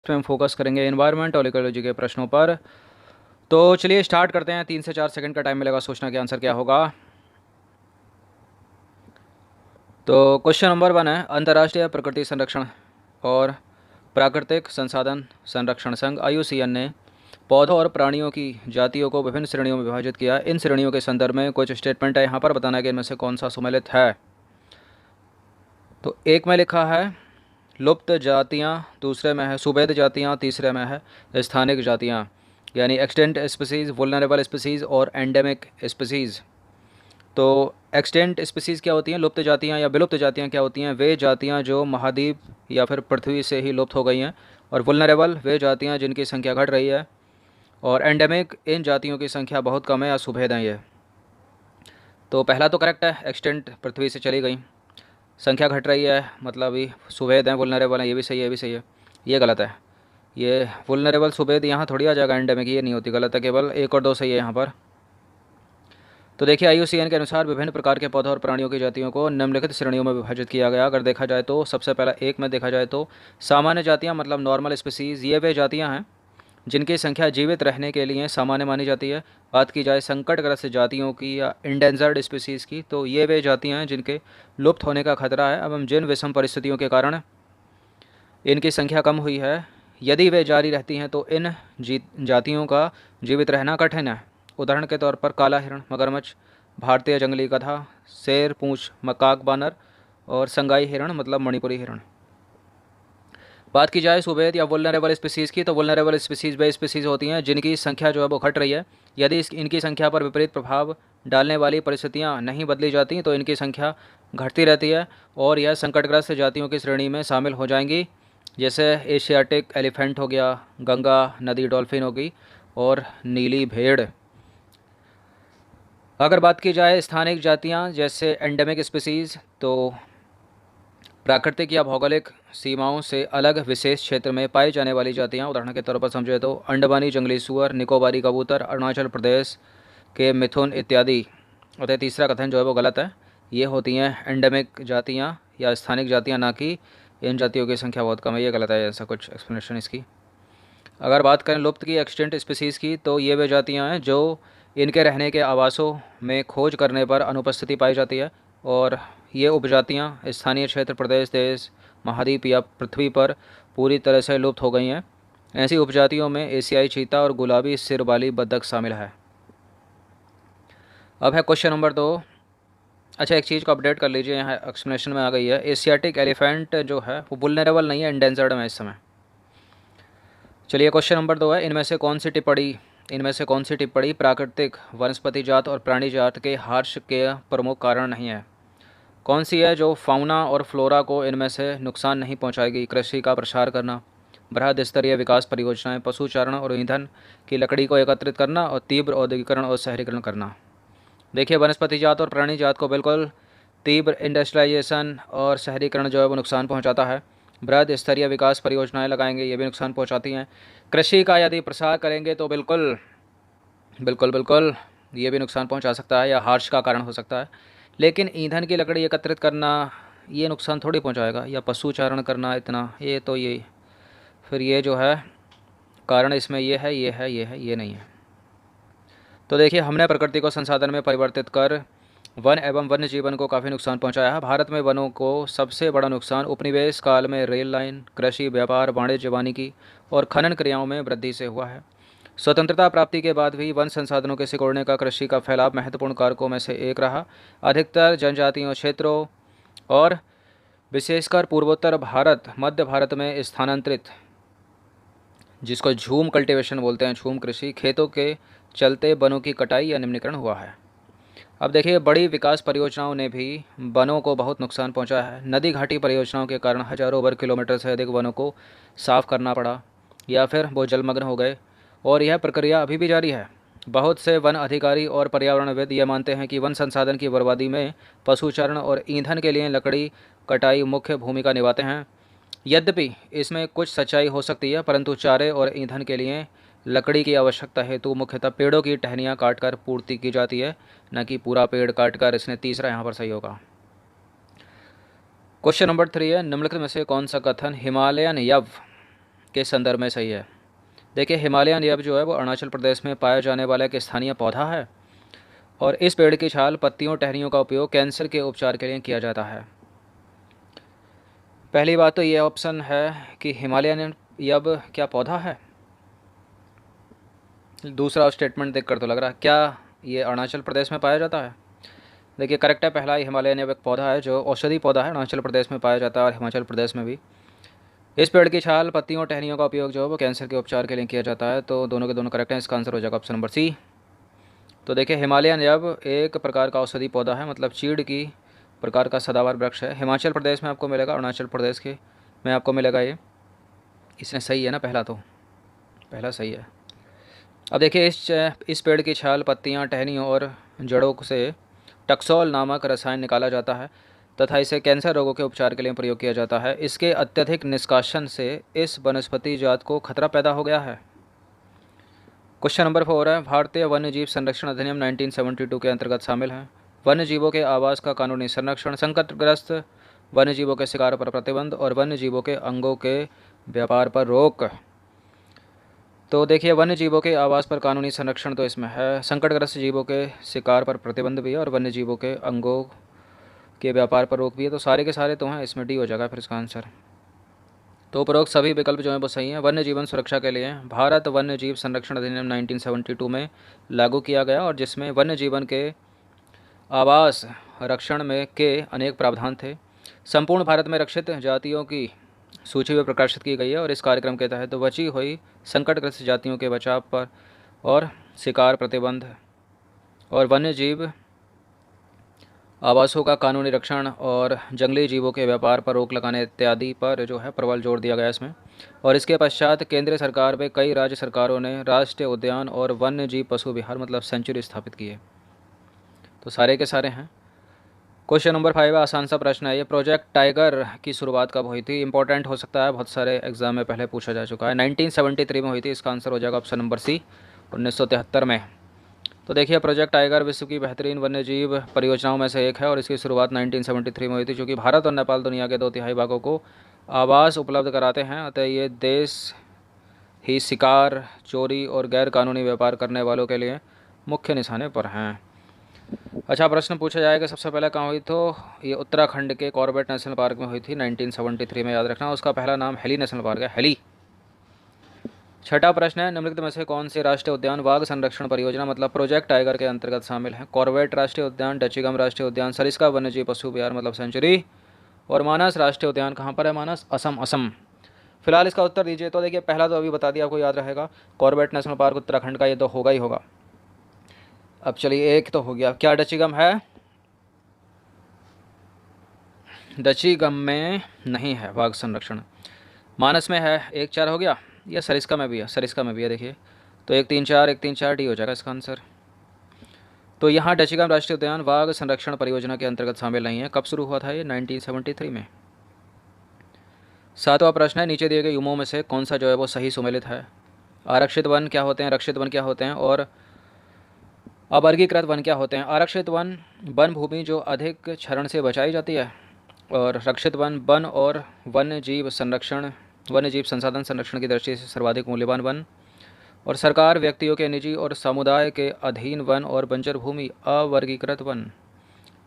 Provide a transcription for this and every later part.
में हम फोकस करेंगे एनवायरनमेंट और इकोलॉजी के प्रश्नों पर। तो चलिए स्टार्ट करते हैं। 3 से 4 सेकंड का टाइम मिलेगा सोचना कि आंसर क्या होगा। तो क्वेश्चन नंबर 1 है, अंतर्राष्ट्रीय प्रकृति संरक्षण और प्राकृतिक संसाधन संरक्षण संघ IUCN ने पौधों और प्राणियों की जातियों को विभिन्न श्रेणियों में विभाजित किया। इन श्रेणियों के संदर्भ में कुछ स्टेटमेंट है, यहाँ पर बताना है कि इनमें से कौन सा सुमेलित है। तो एक में लिखा है लुप्त जातियाँ, दूसरे में है सुभेद जातियाँ, तीसरे में है स्थानिक जातियाँ, यानी एक्सटेंट स्पीसीज़, वुलनरेबल स्पीसीज़ और एंडेमिक स्पीसीज़। तो एक्सटेंट स्पीसीज़ क्या होती हैं? लुप्त जातियाँ या विलुप्त जातियाँ क्या होती हैं? वे जातियाँ जो महाद्वीप या फिर पृथ्वी से ही लुप्त हो गई हैं। और वुलनरेबल वे जातियाँ जिनकी संख्या घट रही है। और एंडेमिक इन जातियों की संख्या बहुत कम है या सुभेद हैं ये। तो पहला तो करेक्ट है, एक्सटेंट पृथ्वी से चली गई, संख्या घट रही है, मतलब ये सुभेद हैं, वुलनरेबल हैं, ये भी सही है, ये भी सही है। ये गलत है, ये वुलनरेबल सुभेद यहाँ थोड़ी आ जाएगा, एंडेमिक ये नहीं होती, गलत है। केवल 1 और 2 सही है यहाँ पर। तो देखिए IUCN के अनुसार विभिन्न प्रकार के पौधों और प्राणियों की जातियों को निम्नलिखित श्रेणियों में विभाजित किया गया। अगर देखा जाए तो सबसे पहला एक में देखा जाए तो सामान्य जातियाँ, मतलब नॉर्मल स्पीसीज़, ये वे जातियाँ हैं जिनकी संख्या जीवित रहने के लिए सामान्य मानी जाती है। बात की जाए संकटग्रस्त जातियों की या इंडेंजर्ड स्पीसीज़ की, तो ये वे जातियाँ हैं जिनके लुप्त होने का खतरा है एवं जिन विषम परिस्थितियों के कारण इनकी संख्या कम हुई है, यदि वे जारी रहती हैं तो इन जातियों का जीवित रहना कठिन है। उदाहरण के तौर पर काला हिरण, मगरमच्छ, भारतीय जंगली गधा, शेर पूंछ मकाक बानर और संगाई हिरण, मतलब मणिपुरी हिरण। बात की जाए सुभेद या वुलनरेबल स्पीसीज़ की, तो वुलनरेबल स्पीसीज़ वे स्पीसीज़ होती हैं जिनकी संख्या जो है वो घट रही है। यदि इनकी संख्या पर विपरीत प्रभाव डालने वाली परिस्थितियाँ नहीं बदली जाती तो इनकी संख्या घटती रहती है और यह संकटग्रस्त जातियों की श्रेणी में शामिल हो जाएंगी, जैसे एशियाटिक एलिफेंट हो गया, गंगा नदी डॉल्फिन होगी और नीली भेड़। अगर बात की जाए स्थानिक जातियाँ जैसे एंडेमिक स्पीसीज़, तो प्राकृतिक या भौगोलिक सीमाओं से अलग विशेष क्षेत्र में पाई जाने वाली जातियाँ। उदाहरण के तौर पर समझे तो अंडमानी जंगली सुअर, निकोबारी कबूतर, अरुणाचल प्रदेश के मिथुन इत्यादि। अतः तीसरा कथन जो है वो गलत है, ये होती हैं एंडेमिक जातियाँ या स्थानिक जातियाँ, ना कि इन जातियों की संख्या बहुत कम है, ये गलत है। ऐसा कुछ एक्सप्लेनेशन इसकी। अगर बात करें लुप्त की, एक्सटेंट स्पीसीज़ की, तो ये वे जातियाँ हैं जो इनके रहने के आवासों में खोज करने पर अनुपस्थिति पाई जाती है और ये उपजातियाँ स्थानीय क्षेत्र, प्रदेश, देश, महाद्वीप या पृथ्वी पर पूरी तरह से लुप्त हो गई हैं। ऐसी उपजातियों में एशियाई चीता और गुलाबी सिर वाली बतख शामिल है। अब है क्वेश्चन नंबर 2। अच्छा, एक चीज़ को अपडेट कर लीजिए, यहाँ एक्सप्लेनेशन में आ गई है, एशियाटिक एलिफेंट जो है वो वुलनरेबल नहीं है, एंडेंजर्ड में इस समय। चलिए क्वेश्चन नंबर 2 है, इनमें से कौन सी टिप्पणी प्राकृतिक वनस्पति जात और प्राणी जात के हार्श के प्रमुख कारण नहीं है? कौन सी है जो फाउना और फ्लोरा को इनमें से नुकसान नहीं पहुंचाएगी? कृषि का प्रसार करना, बृहद स्तरीय विकास परियोजनाएं, पशुचारण और ईंधन की लकड़ी को एकत्रित करना और तीव्र औद्योगिकरण और शहरीकरण करना। देखिए, वनस्पति जात और प्राणी जात को बिल्कुल तीव्र इंडस्ट्रियलाइजेशन और शहरीकरण जो है वो नुकसान पहुंचाता है। बृहद स्तरीय विकास परियोजनाएं लगाएंगे, ये भी नुकसान पहुंचाती हैं। कृषि का यदि प्रसार करेंगे तो बिल्कुल बिल्कुल बिल्कुल ये भी नुकसान पहुंचा सकता है या हार्श का कारण हो सकता है। लेकिन ईंधन की लकड़ी एकत्रित करना ये नुकसान थोड़ी पहुंचाएगा, या पशुचारण करना इतना, ये तो ये फिर ये जो है कारण इसमें ये है, ये है, ये है, ये नहीं है। तो देखिए, हमने प्रकृति को संसाधन में परिवर्तित कर वन एवं वन्य जीवन को काफ़ी नुकसान पहुंचाया है। भारत में वनों को सबसे बड़ा नुकसान उपनिवेश काल में रेल लाइन, कृषि, व्यापार, वाणिज्य, वानिकी और खनन क्रियाओं में वृद्धि से हुआ है। स्वतंत्रता प्राप्ति के बाद भी वन संसाधनों के सिकुड़ने का कृषि का फैलाव महत्वपूर्ण कारकों में से एक रहा। अधिकतर जनजातीय क्षेत्रों और विशेषकर पूर्वोत्तर भारत, मध्य भारत में स्थानांतरित, जिसको झूम कल्टीवेशन बोलते हैं, झूम कृषि, खेतों के चलते वनों की कटाई या निम्नीकरण हुआ है। अब देखिए, बड़ी विकास परियोजनाओं ने भी वनों को बहुत नुकसान पहुंचाया है। नदी घाटी परियोजनाओं के कारण हजारों वर्ग किलोमीटर से अधिक वनों को साफ करना पड़ा या फिर वो जलमग्न हो गए और यह प्रक्रिया अभी भी जारी है। बहुत से वन अधिकारी और पर्यावरणविद ये मानते हैं कि वन संसाधन की बर्बादी में पशुचारण और ईंधन के लिए लकड़ी कटाई मुख्य भूमिका निभाते हैं। यद्यपि इसमें कुछ सच्चाई हो सकती है, परंतु चारे और ईंधन के लिए लकड़ी की आवश्यकता हेतु मुख्यतः पेड़ों की टहनियाँ काटकर पूर्ति की जाती है, न कि पूरा पेड़ काटकर। इसने तीसरा यहाँ पर सही होगा। क्वेश्चन नंबर 3 है, निम्नलिखित में से कौन सा कथन हिमालयन यव के संदर्भ में सही है? देखिए हिमालयन यब जो है वो अरुणाचल प्रदेश में पाया जाने वाला एक स्थानीय पौधा है और इस पेड़ की छाल, पत्तियों, टहनियों का उपयोग कैंसर के उपचार के लिए किया जाता है। पहली बात तो ये ऑप्शन है कि हिमालयन यब क्या पौधा है। दूसरा स्टेटमेंट देखकर तो लग रहा है क्या ये अरुणाचल प्रदेश में पाया जाता है। देखिए करेक्ट है पहला, हिमालयन यब एक पौधा है जो औषधि पौधा है, अरुणाचल प्रदेश में पाया जाता है और हिमाचल प्रदेश में भी। इस पेड़ की छाल, पत्तियों, टहनियों का उपयोग जो है वो कैंसर के उपचार के लिए किया जाता है। तो दोनों के दोनों करेक्ट हैं, इसका आंसर हो जाएगा ऑप्शन नंबर सी। तो देखिए हिमालयन यब एक प्रकार का औषधि पौधा है, मतलब चीड़ की प्रकार का सदाबहार वृक्ष है। हिमाचल प्रदेश में आपको मिलेगा, अरुणाचल प्रदेश के में आपको मिलेगा ये। इसमें सही है ना पहला, तो पहला सही है। अब देखिए इस पेड़ की छाल, पत्तियां, टहनियों और जड़ों से टक्सोल नामक रसायन निकाला जाता है तथा इसे कैंसर रोगों के उपचार के लिए प्रयोग किया जाता है। इसके अत्यधिक निष्कासन से इस वनस्पति जात को खतरा पैदा हो गया है। क्वेश्चन नंबर 4 है, भारतीय वन्यजीव संरक्षण अधिनियम 1972 के अंतर्गत शामिल है। वन्य जीवों के आवास का कानूनी संरक्षण, संकटग्रस्त वन्य जीवों के शिकार पर प्रतिबंध और वन्य जीवों के अंगों के व्यापार पर रोक। तो देखिए वन्य जीवों के आवास पर कानूनी संरक्षण तो इसमें है, संकटग्रस्त जीवों के शिकार पर प्रतिबंध भी है और वन्य जीवों के अंगों के व्यापार पर रोक भी है। तो सारे के सारे तो हैं, इसमें डी हो जाएगा फिर इसका आंसर। तो उपरोक्त सभी विकल्प जो हैं वो सही हैं। वन्य जीवन सुरक्षा के लिए भारत वन्य जीव संरक्षण अधिनियम 1972 में लागू किया गया और जिसमें वन्य जीवन के आवास रक्षण में के अनेक प्रावधान थे। संपूर्ण भारत में रक्षित जातियों की सूची भी प्रकाशित की गई है और इस कार्यक्रम के तहत बची हुई संकटग्रस्त जातियों के बचाव पर और शिकार प्रतिबंध और वन्य जीव आवासों का कानूनी रक्षण और जंगली जीवों के व्यापार पर रोक लगाने इत्यादि पर जो है प्रबल जोर दिया गया इसमें। और इसके पश्चात केंद्रीय सरकार में कई राज्य सरकारों ने राष्ट्रीय उद्यान और वन्य जीव पशु विहार मतलब सेंचुरी स्थापित किए। तो सारे के सारे हैं। क्वेश्चन नंबर 5 आसान सा प्रश्न है, ये प्रोजेक्ट टाइगर की शुरुआत कब हुई थी? इंपॉर्टेंट हो सकता है, बहुत सारे एग्जाम में पहले पूछा जा चुका है। 1973 में हुई थी, इसका आंसर हो जाएगा ऑप्शन नंबर सी, 1973 में। तो देखिए प्रोजेक्ट टाइगर विश्व की बेहतरीन वन्यजीव परियोजनाओं में से एक है और इसकी शुरुआत 1973 में हुई थी। क्योंकि भारत और नेपाल दुनिया के 2/3 भागों को आवास उपलब्ध कराते हैं, अतः ये देश ही शिकार, चोरी और गैर कानूनी व्यापार करने वालों के लिए मुख्य निशाने पर हैं। अच्छा प्रश्न पूछा जाएगा सबसे पहले कहाँ हुई? तो ये उत्तराखंड के कॉर्बेट नेशनल पार्क में हुई थी 1973 में, याद रखना। उसका पहला नाम हेली नेशनल पार्क है, हेली। छठा प्रश्न है, निम्नलिखित में से कौन से राष्ट्रीय उद्यान वाघ संरक्षण परियोजना मतलब प्रोजेक्ट टाइगर के अंतर्गत शामिल है? कॉर्बेट राष्ट्रीय उद्यान, डचीगम राष्ट्रीय उद्यान, सरिस्का वन्यजीव पशु विहार मतलब सेंचुरी और मानस राष्ट्रीय उद्यान। कहाँ पर है मानस? असम, असम। फिलहाल इसका उत्तर दीजिए। तो देखिए पहला तो अभी बता दिया, आपको याद रहेगा, कॉर्बेट नेशनल पार्क उत्तराखंड का, ये तो होगा ही होगा। अब चलिए एक तो हो गया, क्या डचीगम है? डचीगम में नहीं है वाघ संरक्षण, मानस में है। 1-4 हो गया, या सरिस्का में भी है? सरिस्का में भी है, देखिए। तो 1-3-4, 1-3-4 डी हो जाएगा इसका आंसर। तो यहाँ डचीगम राष्ट्रीय उद्यान वाघ संरक्षण परियोजना के अंतर्गत शामिल नहीं है। कब शुरू हुआ था ये? 1973 में। 7वां प्रश्न है, नीचे दिए गए युमों में से कौन सा जो है वो सही सुमेलित है? आरक्षित वन क्या होते हैं, रक्षित वन क्या होते हैं और अवर्गीकृत वन क्या होते हैं? आरक्षित वन वन भूमि जो अधिक क्षरण से बचाई जाती है और रक्षित वन वन और वन्य जीव संरक्षण, वन्य जीव संसाधन संरक्षण की दृष्टि से सर्वाधिक मूल्यवान वन। और सरकार, व्यक्तियों के निजी और समुदाय के अधीन वन और बंजर भूमि अवर्गीकृत वन।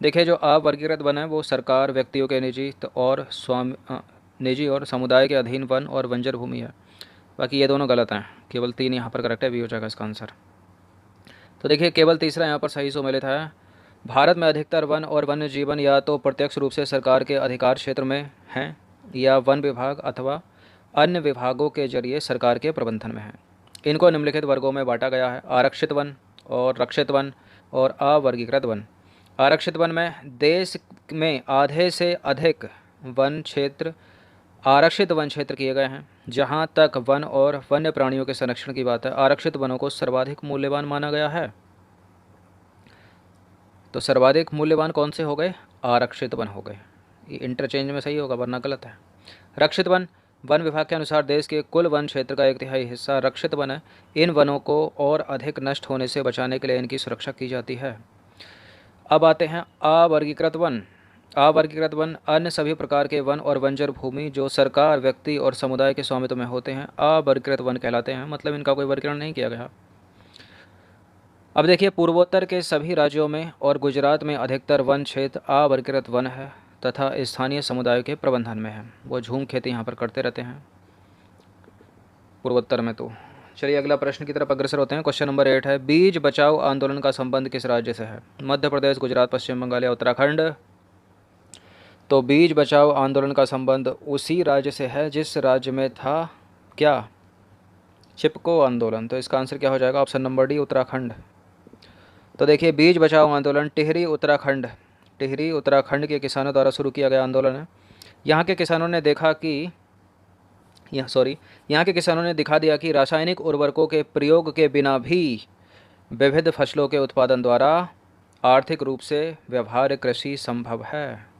देखिए जो अवर्गीकृत वन है वो सरकार, व्यक्तियों के निजी और समुदाय के अधीन वन और बंजर भूमि है। बाकी ये दोनों गलत हैं, केवल 3 यहाँ पर करेक्ट है, बी हो जाएगा इसका आंसर। तो देखिए केवल तीसरा यहाँ पर सही सुमेलित है। भारत में अधिकतर वन और वन्य जीवन या तो प्रत्यक्ष रूप से सरकार के अधिकार क्षेत्र में हैं या वन विभाग अथवा अन्य विभागों के जरिए सरकार के प्रबंधन में है। इनको निम्नलिखित वर्गों में बांटा गया है, आरक्षित वन और रक्षित वन और अवर्गीकृत वन। आरक्षित वन में देश में आधे से अधिक वन क्षेत्र आरक्षित वन क्षेत्र किए गए हैं। जहाँ तक वन और वन्य प्राणियों के संरक्षण की बात है, आरक्षित वनों को सर्वाधिक मूल्यवान माना गया है। तो सर्वाधिक मूल्यवान कौन से हो गए? आरक्षित वन हो गए। ये इंटरचेंज में सही होगा वरना गलत है। रक्षित वन, वन विभाग के अनुसार देश के कुल वन क्षेत्र का 1/3 हिस्सा रक्षित वन है। इन वनों को और अधिक नष्ट होने से बचाने के लिए इनकी सुरक्षा की जाती है। अब आते हैं अवर्गीकृत वन। अवर्गीकृत वन अन्य सभी प्रकार के वन और बंजर भूमि जो सरकार, व्यक्ति और समुदाय के स्वामित्व में होते हैं अवर्गीकृत वन कहलाते हैं, मतलब इनका कोई वर्गीकरण नहीं किया गया। अब देखिए, पूर्वोत्तर के सभी राज्यों में और गुजरात में अधिकतर वन क्षेत्र अवर्गीकृत वन है तथा स्थानीय समुदायों के प्रबंधन में है। वो झूम खेती यहाँ पर करते रहते हैं पूर्वोत्तर में। तो चलिए अगला प्रश्न की तरफ अग्रसर होते हैं। क्वेश्चन नंबर 8 है, बीज बचाओ आंदोलन का संबंध किस राज्य से है? मध्य प्रदेश, गुजरात, पश्चिम बंगाल या उत्तराखंड? तो बीज बचाओ आंदोलन का संबंध उसी राज्य से है जिस राज्य में था क्या? चिपको आंदोलन। तो इसका आंसर क्या हो जाएगा? Option number D, Uttarakhand. तो देखिए, बीज बचाओ आंदोलन टिहरी उत्तराखंड के किसानों द्वारा शुरू किया गया आंदोलन है। यहाँ के किसानों ने दिखा दिया कि रासायनिक उर्वरकों के प्रयोग के बिना भी विविध फसलों के उत्पादन द्वारा आर्थिक रूप से व्यवहार्य कृषि संभव है।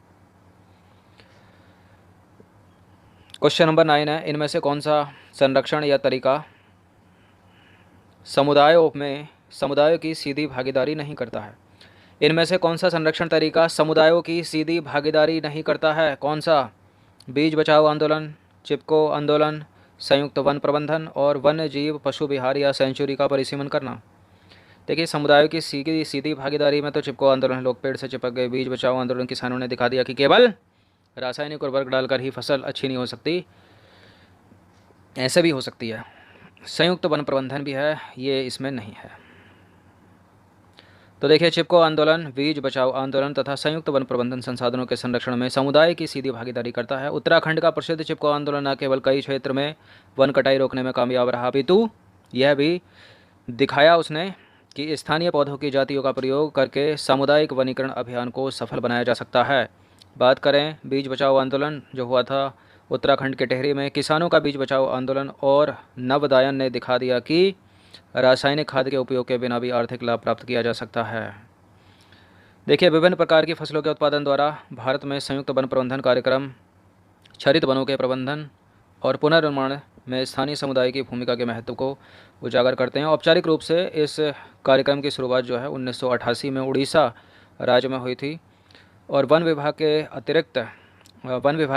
क्वेश्चन नंबर 9 है, इनमें से कौन सा संरक्षण या तरीका समुदायों की सीधी भागीदारी नहीं करता है? इनमें से कौन सा संरक्षण तरीका समुदायों की सीधी भागीदारी नहीं करता है? कौन सा? बीज बचाओ आंदोलन, चिपको आंदोलन, संयुक्त वन प्रबंधन और वन्य जीव पशु विहार या सेंचुरी का परिसीमन करना। देखिए, समुदायों की सीधी भागीदारी में तो चिपको आंदोलन, लोग पेड़ से चिपक गए। बीज बचाओ आंदोलन, किसानों ने दिखा दिया कि केवल रासायनिक उर्वरक डालकर ही फसल अच्छी नहीं हो सकती, ऐसे भी हो सकती है। संयुक्त वन प्रबंधन भी है, ये इसमें नहीं है। तो देखिए, चिपको आंदोलन, बीज बचाओ आंदोलन तथा संयुक्त वन प्रबंधन संसाधनों के संरक्षण में समुदाय की सीधी भागीदारी करता है। उत्तराखंड का प्रसिद्ध चिपको आंदोलन न केवल कई क्षेत्र में वन कटाई रोकने में कामयाब रहा, अपितु यह भी दिखाया उसने कि स्थानीय पौधों की जातियों का प्रयोग करके सामुदायिक वनीकरण अभियान को सफल बनाया जा सकता है। बात करें बीज बचाओ आंदोलन जो हुआ था उत्तराखंड के टिहरी में, किसानों का बीज बचाओ आंदोलन और नवदायन ने दिखा दिया कि रासायनिक खाद के उपयोग के बिना भी आर्थिक लाभ प्राप्त किया जा सकता है। देखिए, विभिन्न प्रकार की फसलों के उत्पादन द्वारा भारत में संयुक्त वन प्रबंधन कार्यक्रम क्षरित वनों के प्रबंधन और पुनर्निर्माण में स्थानीय समुदाय की भूमिका के महत्व को उजागर करते हैं। औपचारिक रूप से इस कार्यक्रम की शुरुआत जो है 1988 में उड़ीसा राज्य में हुई थी और वन विभाग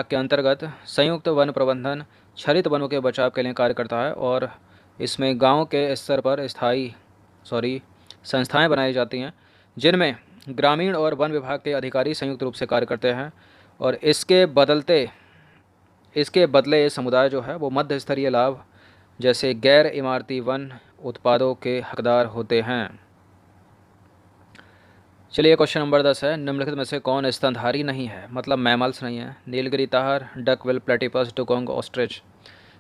के अंतर्गत संयुक्त वन प्रबंधन क्षरित वनों के बचाव के लिए कार्य करता है और इसमें गांव के स्तर पर संस्थाएं बनाई जाती हैं जिनमें ग्रामीण और वन विभाग के अधिकारी संयुक्त रूप से कार्य करते हैं और इसके बदले ये समुदाय जो है वो मध्य स्तरीय लाभ जैसे गैर इमारती वन उत्पादों के हकदार होते हैं। चलिए क्वेश्चन नंबर 10 है, निम्नलिखित में से कौन स्तनधारी नहीं है, मतलब मैमल्स नहीं है? Nilgiri tahr, duckbill, platypus, dugong, ostrich.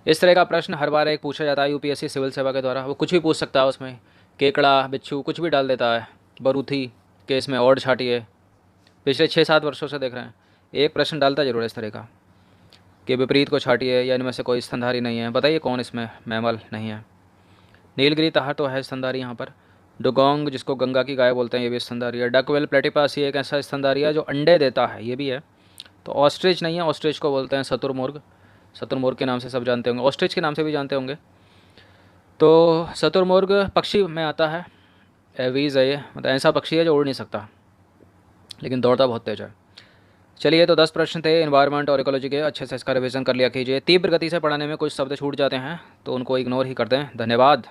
इस तरह का प्रश्न हर बार एक पूछा जाता है यूपीएससी सिविल सेवा के द्वारा। वो कुछ भी पूछ सकता है, उसमें केकड़ा, बिच्छू कुछ भी डाल देता है। बरूथी के इसमें और छाटिए, पिछले 6-7 वर्षों से देख रहे हैं एक प्रश्न डालता जरूर है इस तरह का कि विपरीत को छाटिए या इनमें से कोई स्तनधारी नहीं है। बताइए कौन इसमें मैमल नहीं है? नीलगिरी ताहर तो है स्तनधारी यहाँ पर। डुगोंग जिसको गंगा की गाय बोलते हैं ये भी स्तनधारी है। डकवेल प्लेटिपस ये एक ऐसा स्तनधारी है जो अंडे देता है, ये भी है। तो ऑस्ट्रिच नहीं है, ऑस्ट्रिच को बोलते हैं शुतुरमुर्ग के नाम से सब जानते होंगे, ऑस्ट्रिच के नाम से भी जानते होंगे। तो शुतुरमुर्ग पक्षी में आता है, एवीज है ये, मतलब ऐसा पक्षी है जो उड़ नहीं सकता लेकिन दौड़ता बहुत तेज है। चलिए, तो 10 प्रश्न थे एनवायरनमेंट और इकोलॉजी के, अच्छे से इसका रिवीजन कर लिया कीजिए। तीव्र गति से पढ़ाने में कुछ शब्द छूट जाते हैं तो उनको इग्नोर ही करते हैं। धन्यवाद।